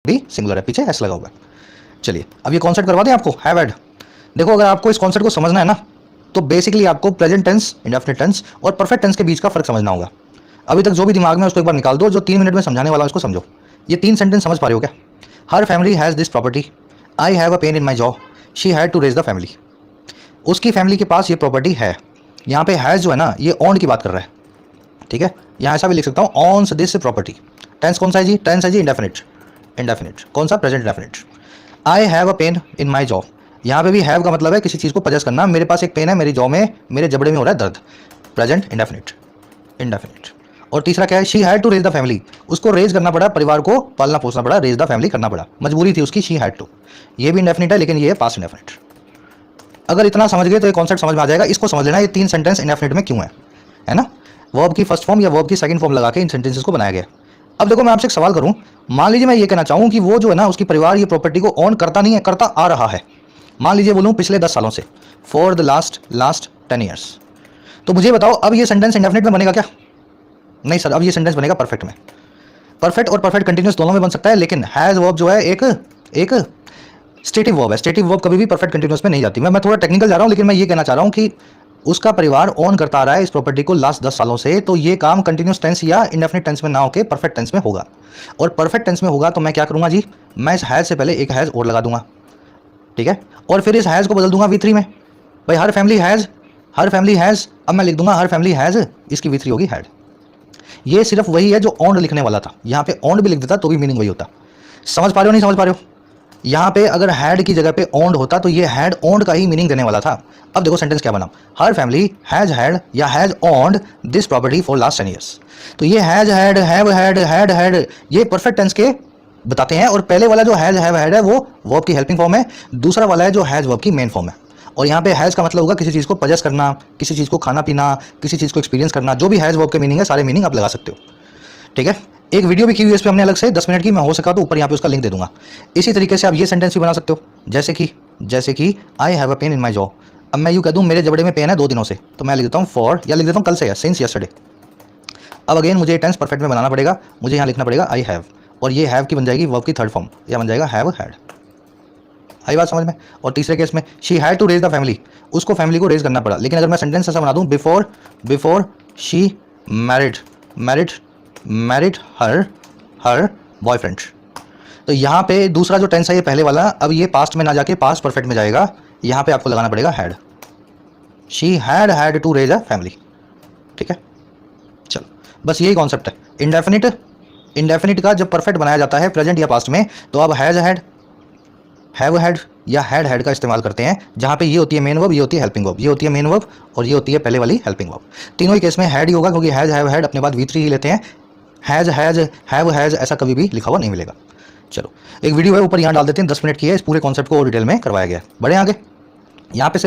भी सिंगुलर है, पीछे एस लगा हुआ है। चलिए अब ये कॉन्सेप्ट करवा दें आपको, हैव हैड। देखो अगर आपको इस कॉन्सेप्ट को समझना है ना, तो बेसिकली आपको प्रेजेंट टेंस, इंडेफिनिट टेंस और परफेक्ट टेंस के बीच का फर्क समझना होगा। अभी तक जो भी दिमाग में उसको एक बार निकाल दो, जो 3 मिनट में समझाने वाला उसको समझो। ये 3 सेंटेंस समझ पा रहे हो क्या? Her family has this property, I have a pain in my jaw, she had to raise the family. उसकी फैमिली के पास ये प्रॉपर्टी है। यहाँ पे हैज़ जो है ना, ये ऑन की बात कर रहा है, ठीक है। यहाँ ऐसा भी लिख सकता हूँ, ऑन दिस प्रॉपर्टी। टेंस कौन सा है जी? टेंस है जी इंडेफिनिट। इंडेफिनिट कौन सा? Present indefinite. I have a pain in my jaw, यहाँ पे भी हैव का मतलब है किसी चीज़ को पजेस करना। मेरे पास एक पेन है, मेरी जॉ में, मेरे जबड़े में हो रहा है दर्द। Present indefinite, indefinite. और तीसरा क्या है? She had to raise the family, उसको रेज करना पड़ा, परिवार को पालना पोसना पड़ा, रेज द फैमिली करना पड़ा, मजबूरी थी उसकी, शी हैड टू। ये भी इंडेफिनिट है, लेकिन ये है पास्ट इंडेफिनिट। अगर इतना समझ गए तो ये कॉन्सेप्ट समझ में आ जाएगा। इसको समझ लेना, ये 3 सेंटेंस इंडेफिनिट में क्यों है ना। वर्ब की फर्स्ट फॉर्म या वर्ब की सेकंड फॉर्म लगा के इन सेंटेंसेस को बनाया गया। अब देखो मैं आपसे एक सवाल करूं, मान लीजिए मैं ये कहना चाहूं कि वो जो है ना, उसकी परिवार ये प्रॉपर्टी को ऑन करता नहीं है, करता आ रहा है। मान लीजिए बोलूं पिछले 10 सालों से, फॉर द लास्ट 10 ईयर्स। तो मुझे बताओ अब ये सेंटेंस इंडेफिनिट में बनेगा क्या? नहीं सर, अब ये सेंटेंस बनेगा परफेक्ट में। परफेक्ट और परफेक्ट कंटिन्यूस दोनों में बन सकता है, लेकिन हैज वर्ब जो है एक स्टेटिव वर्ब है। स्टेटिव वर्ब कभी भी परफेक्ट कंटिन्यूस में नहीं जाती। मैं थोड़ा टेक्निकल जा रहा हूं, लेकिन मैं ये कहना चाह रहा हूं कि उसका परिवार ऑन करता आ रहा है इस प्रॉपर्टी को लास्ट 10 सालों से, तो ये काम कंटिन्यूस टेंस या इंडेफिनिट टेंस में ना होकर परफेक्ट टेंस में होगा। और परफेक्ट टेंस में होगा तो मैं क्या करूंगा जी? मैं इस हैज से पहले एक हैज और लगा दूंगा, ठीक है। और फिर इस हैज को बदल दूंगा V3 में। भाई her family has, her family has, अब मैं लिख दूंगा हर फैमिली हैज, इसकी V3 होगी हैड। ये सिर्फ वही है जो ऑन लिखने वाला था। यहाँ पे ऑन भी लिख देता तो भी मीनिंग वही होता। समझ पा रहे हो नहीं समझ पा रहे हो? यहाँ पे अगर हैड की जगह पे ओन्ड होता तो ये हैड ओन्ड का ही मीनिंग देने वाला था। अब देखो सेंटेंस क्या बना, हर फैमिली हैज हैड या has owned this property for last 10 years. तो ये has had, have had, had ये परफेक्ट टेंस के बताते हैं। और पहले वाला जो हैज हैव हैड है वो वर्ब की हेल्पिंग फॉर्म है, दूसरा वाला है जो हैज वर्ब की मेन फॉर्म है। और यहाँ पे हैज का मतलब होगा किसी चीज़ को पजेस करना, किसी चीज़ को खाना पीना, किसी चीज़ को एक्सपीरियंस करना। जो भी हैज वर्ब के मीनिंग है, सारे मीनिंग आप लगा सकते हो, ठीक है। एक वीडियो भी की हुई है इस पे हमने अलग से 10 मिनट की, मैं हो सका तो ऊपर यहाँ पे उसका लिंक दे दूंगा। इसी तरीके से आप ये सेंटेंस भी बना सकते हो, जैसे कि आई have a pain in my jaw. अब मैं यूँ कह दूँ मेरे जबड़े में पेन है 2 दिनों से, तो मैं लिख देता हूँ फॉर, या लिख देता हूँ कल से, सिंस यस्टरडे। अब अगेन मुझे टेंस परफेक्ट में बनाना पड़ेगा, मुझे यहाँ लिखना पड़ेगा आई हैव, और ये हैव की बन जाएगी वर्ब की थर्ड फॉर्म, या बन जाएगा हैव हैड। आई बात समझ में? और तीसरे केस में she had to raise the family, उसको फैमिली को रेज करना पड़ा। लेकिन अगर मैं सेंटेंस ऐसा बना दूँ, before she married her boyfriend, तो यहाँ पे दूसरा जो टेंस है ये पहले वाला, अब ये पास्ट में ना जाके पास्ट परफेक्ट में जाएगा। यहाँ पे आपको लगाना पड़ेगा had, she had to raise a family, ठीक है। चलो बस यही कॉन्सेप्ट है। इंडेफिनिट का जब परफेक्ट बनाया जाता है प्रेजेंट या पास्ट में, तो अब हैज हैड, हैव हैड या हैड का इस्तेमाल करते हैं, जहाँ पे ये होती है मेन वर्ब, ये होती है हेल्पिंग वर्ब, ये होती है मेन वर्ब और ये होती है पहले वाली हेल्पिंग वर्ब। तीनों ही केस में हैड ही होगा, क्योंकि हैज हैव हैड अपने बाद V3 ही लेते हैं। हैज हैव हैज ऐसा कभी भी लिखा हुआ नहीं मिलेगा। चलो एक वीडियो है ऊपर यहाँ डाल देते हैं, 10 मिनट की है, इस पूरे कॉन्सेप्ट को और डिटेल में करवाया गया है। बढ़े आगे, यहाँ पे